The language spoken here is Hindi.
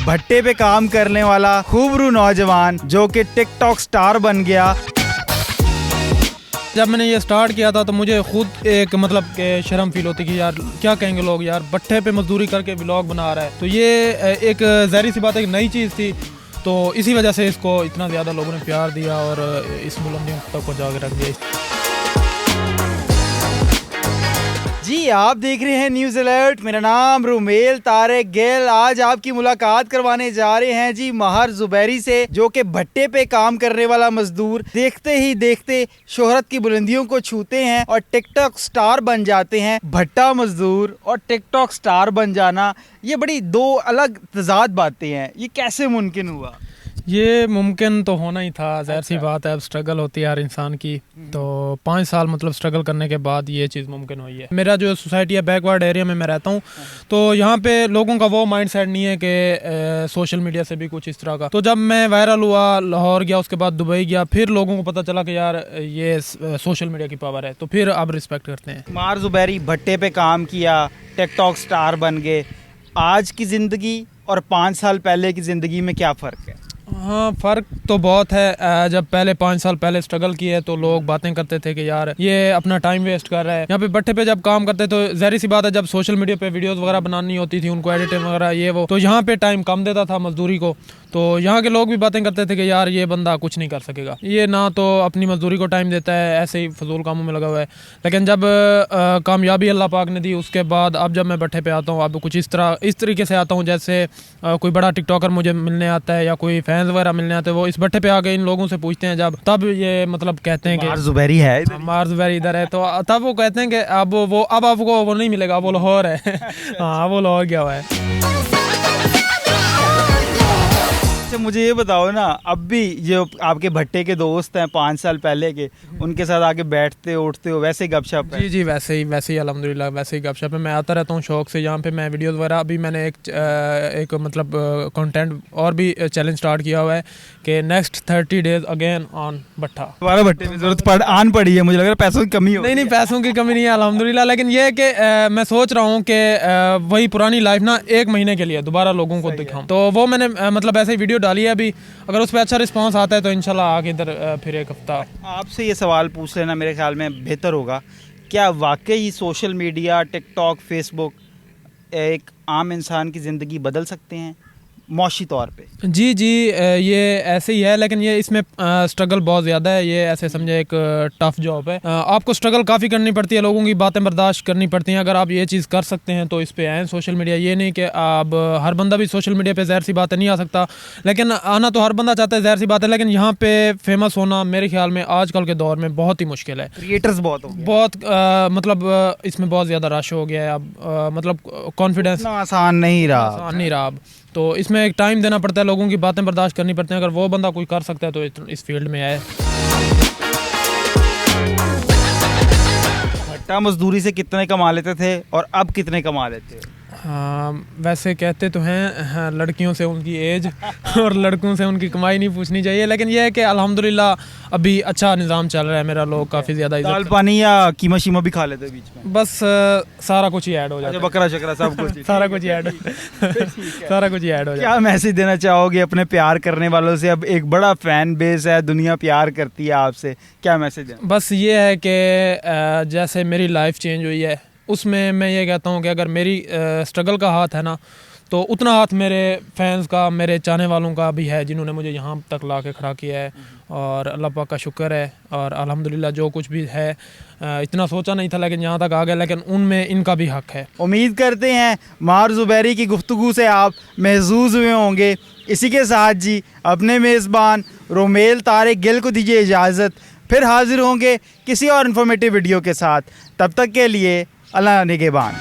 भट्टे पे काम करने वाला खूबरू नौजवान जो कि टिकटॉक स्टार बन गया। जब मैंने ये स्टार्ट किया था तो मुझे खुद एक मतलब के शर्म फील होती कि यार क्या कहेंगे लोग, यार भट्टे पे मजदूरी करके व्लॉग बना रहा है। तो ये एक ज़ाहिर सी बात है, एक नई चीज़ थी, तो इसी वजह से इसको इतना ज़्यादा लोगों ने प्यार दिया और इस बुलंदियों तक पहुँचा के रख दिया। जी आप देख रहे हैं न्यूज़ अलर्ट। मेरा नाम रुमेल तारिक गिल। आज आपकी मुलाकात करवाने जा रहे हैं जी महार जुबैरी से, जो कि भट्टे पे काम करने वाला मजदूर देखते ही देखते शोहरत की बुलंदियों को छूते हैं और टिकटॉक स्टार बन जाते हैं। भट्टा मजदूर और टिकटॉक स्टार बन जाना, ये बड़ी दो अलग तजाद बातें हैं। ये कैसे मुमकिन हुआ? ये मुमकिन तो होना ही था, ज़ाहिर सी बात है। अब स्ट्रगल होती है हर इंसान की, तो 5 साल मतलब स्ट्रगल करने के बाद ये चीज़ मुमकिन हुई है। मेरा जो सोसाइटी है, बैकवर्ड एरिया में मैं रहता हूँ, तो यहाँ पे लोगों का वो माइंडसेट नहीं है कि सोशल मीडिया से भी कुछ इस तरह का। तो जब मैं वायरल हुआ, लाहौर गया, उसके बाद दुबई गया, फिर लोगों को पता चला कि यार ये सोशल मीडिया की पावर है, तो फिर अब रिस्पेक्ट करते हैं। महार जुबैरी भट्टे पे काम किया, टिकटॉक स्टार बन गए। आज की ज़िंदगी और 5 साल पहले की ज़िंदगी में क्या फ़र्क है? हाँ, फ़र्क तो बहुत है। जब पहले 5 साल पहले स्ट्रगल किए तो लोग बातें करते थे कि यार ये अपना टाइम वेस्ट कर रहा है। यहाँ पे भट्टे पे जब काम करते तो ज़ाहिर सी बात है, जब सोशल मीडिया पे वीडियोस वगैरह बनानी होती थी, उनको एडिटिंग वगैरह ये वो, तो यहाँ पे टाइम कम देता था मजदूरी को। तो यहाँ के लोग भी बातें करते थे कि यार ये बंदा कुछ नहीं कर सकेगा, ये ना तो अपनी मजदूरी को टाइम देता है, ऐसे ही फजूल कामों में लगा हुआ है। लेकिन जब कामयाबी अल्लाह पाक ने दी, उसके बाद अब जब मैं भट्टे पे आता हूँ, अब कुछ इस तरीके से आता हूँ जैसे कोई बड़ा टिकटॉकर मुझे मिलने आता है या कोई फैंस वगैरह मिलने आते हैं, वो इस भट्टे पे आके इन लोगों से पूछते हैं, जब तब ये मतलब कहते हैं कि महार जुबैरी है, महार जुबैरी इधर है, तो तब वो कहते हैं कि अब आपको वो नहीं मिलेगा, वो लाहौर है। हाँ, वो लाहौर गया हुआ है। मुझे ये बताओ ना, अब भी जो आपके भट्टे के दोस्त हैं 5 साल पहले के, उनके साथ आके बैठते उठते हो, वैसे गपशप है? जी वैसे ही अल्हम्दुलिल्लाह वैसे ही गपशप है। मैं आता रहता हूँ शौक से यहाँ पे, मैं वीडियोस वगैरह, अभी मैंने एक मतलब कंटेंट और भी चैलेंज स्टार्ट किया हुआ है कि नेक्स्ट 30 डेज अगेन ऑन भट्टा। दोबारा भट्टे में जरूरत पड़ी है, मुझे लग रहा है पैसों की कमी हो। नहीं, पैसों की कमी नहीं है अल्हम्दुलिल्लाह, लेकिन ये है कि मैं सोच रहा हूँ कि वही पुरानी लाइफ ना 1 महीने के लिए दोबारा लोगों को दिखाऊँ। तो वो मैंने मतलब ऐसे ही वीडियो डाली है अभी, अगर उस पर अच्छा रिस्पांस आता है तो इंशाल्लाह आगे इधर फिर एक हफ्ता। आपसे ये सवाल पूछ लेना मेरे ख्याल में बेहतर होगा, क्या वाकई सोशल मीडिया, टिकटॉक, फेसबुक एक आम इंसान की ज़िंदगी बदल सकते हैं मौशी तौर पे? जी ये ऐसे ही है, लेकिन ये इसमें स्ट्रगल बहुत ज़्यादा है। ये ऐसे समझे एक टफ जॉब है, आपको स्ट्रगल काफ़ी करनी पड़ती है, लोगों की बातें बर्दाश्त करनी पड़ती हैं। अगर आप ये चीज़ कर सकते हैं तो इस पे आएँ सोशल मीडिया। ये नहीं कि आप हर बंदा भी सोशल मीडिया पे ज़ाहिर सी बात है नहीं आ सकता, लेकिन आना तो हर बंदा चाहता है, ज़ाहिर सी बात है, लेकिन यहाँ पे फेमस होना मेरे ख्याल में आजकल के दौर में बहुत ही मुश्किल है। क्रिएटर्स बहुत मतलब इसमें बहुत ज़्यादा रश हो गया है अब, मतलब कॉन्फिडेंस आसान नहीं रहा अब। तो इसमें एक टाइम देना पड़ता है, लोगों की बातें बर्दाश्त करनी पड़ती हैं। अगर वो बंदा कोई कर सकता है तो इस फील्ड में आए। भट्टा मजदूरी से कितने कमा लेते थे और अब कितने कमा लेते हो? हाँ, वैसे कहते तो हैं, हाँ, लड़कियों से उनकी एज और लड़कों से उनकी कमाई नहीं पूछनी चाहिए, लेकिन यह है कि अल्हम्दुलिल्लाह अभी अच्छा निज़ाम चल रहा है मेरा। लोग काफ़ी ज़्यादा दाल पानी या कीमा शीमा भी खा लेते बीच में? बस सारा कुछ ही ऐड हो जाता है, बकरा शकरा सब कुछ सारा कुछ ही ऐड सारा कुछ ही ऐड हो जाता है। क्या मैसेज देना चाहोगे अपने प्यार करने वालों से? अब एक बड़ा फैन बेस है, दुनिया प्यार करती है आपसे, क्या मैसेज है? बस ये है कि जैसे मेरी लाइफ चेंज हुई है, उसमें मैं ये कहता हूँ कि अगर मेरी स्ट्रगल का हाथ है ना, तो उतना हाथ मेरे फैंस का, मेरे चाहने वालों का भी है, जिन्होंने मुझे यहाँ तक ला के खड़ा किया है। और अल्लाह पाक का शुक्र है, और अल्हम्दुलिल्लाह जो कुछ भी है, इतना सोचा नहीं था लेकिन यहाँ तक आ गया, लेकिन उनमें इनका भी हक है। उम्मीद करते हैं महार जुबैरी की गुफ्तगू से आप महसूस हुए होंगे। इसी के साथ जी अपने मेज़बान रुमेल तारिक गिल को दीजिए इजाज़त, फिर हाजिर होंगे किसी और इन्फॉर्मेटिव वीडियो के साथ। तब तक के लिए अल्लाह निगहबान।